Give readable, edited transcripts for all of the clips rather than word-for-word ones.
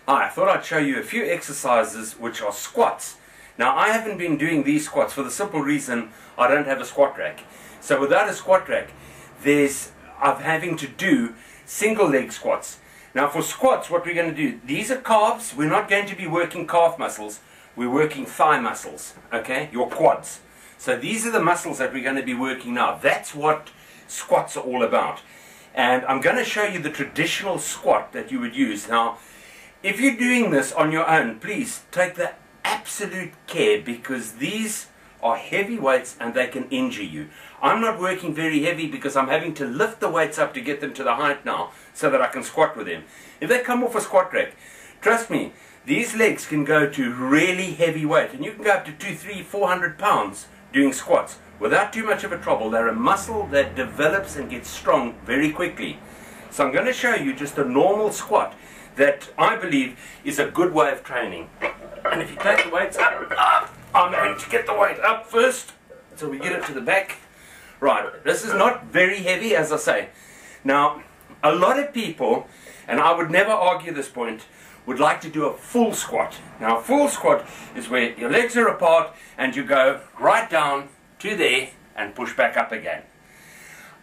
I thought I'd show you a few exercises which are squats. Now I haven't been doing these squats for the simple reason I don't have a squat rack. So without a squat rack, I'm having to do single leg squats. Now for squats, what we're going to do, these are calves. We're not going to be working calf muscles. We're working thigh muscles, okay, your quads. So these are the muscles that we're going to be working now. That's what squats are all about. And I'm going to show you the traditional squat that you would use. Now, if you're doing this on your own, please take the absolute care, because these are heavy weights and they can injure you. I'm not working very heavy because I'm having to lift the weights up to get them to the height now so that I can squat with them. If they come off a squat rack, trust me, these legs can go to really heavy weight, and you can go up to 200, 300, 400 pounds doing squats without too much of a trouble. They're a muscle that develops and gets strong very quickly. So I'm going to show you just a normal squat that I believe is a good way of training. And if you take the weights up, I'm going to get the weight up first so we get it to the back. Right, this is not very heavy, as I say. Now, a lot of people, and I would never argue this point, would like to do a full squat. Now, a full squat is where your legs are apart and you go right down to there and push back up again.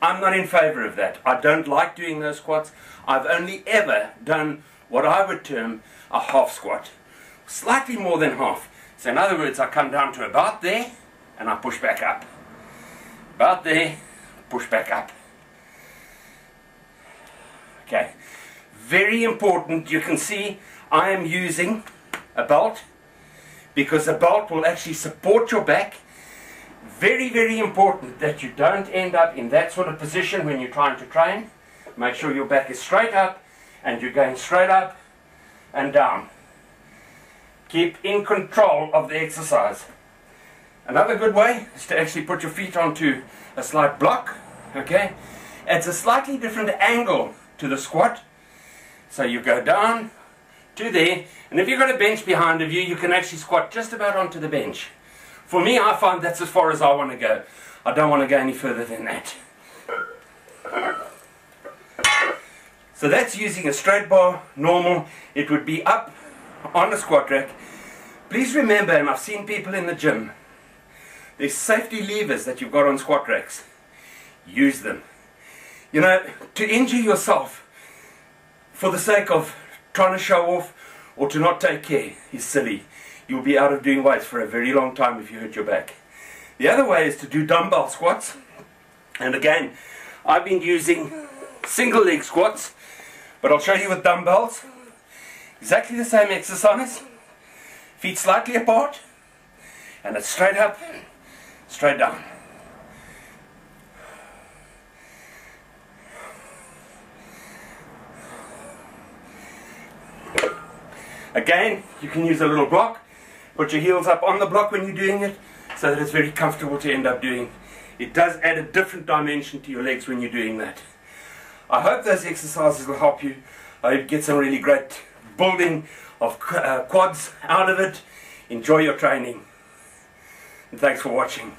I'm not in favor of that. I don't like doing those squats. I've only ever done what I would term a half squat. Slightly more than half. So in other words, I come down to about there and I push back up. About there, push back up. Okay. Very important, you can see I am using a belt because a belt will actually support your back. Very, very important that you don't end up in that sort of position when you're trying to train. Make sure your back is straight up and you're going straight up and down. Keep in control of the exercise. Another good way is to actually put your feet onto a slight block. Okay, it's a slightly different angle to the squat. So you go down to there, and if you've got a bench behind of you, you can actually squat just about onto the bench. For me, I find that's as far as I want to go. I don't want to go any further than that. So that's using a straight bar, normal. It would be up on the squat rack. Please remember, and I've seen people in the gym, there's safety levers that you've got on squat racks. Use them. You know, to injure yourself for the sake of trying to show off or to not take care is silly. You'll be out of doing weights for a very long time if you hurt your back. The other way is to do dumbbell squats. And again, I've been using single leg squats, but I'll show you with dumbbells. Exactly the same exercise. Feet slightly apart, and it's straight up, straight down. Again, you can use a little block. Put your heels up on the block when you're doing it so that it's very comfortable to end up doing. It does add a different dimension to your legs when you're doing that. I hope those exercises will help you. I hope you get some really great building of quads out of it. Enjoy your training. And thanks for watching.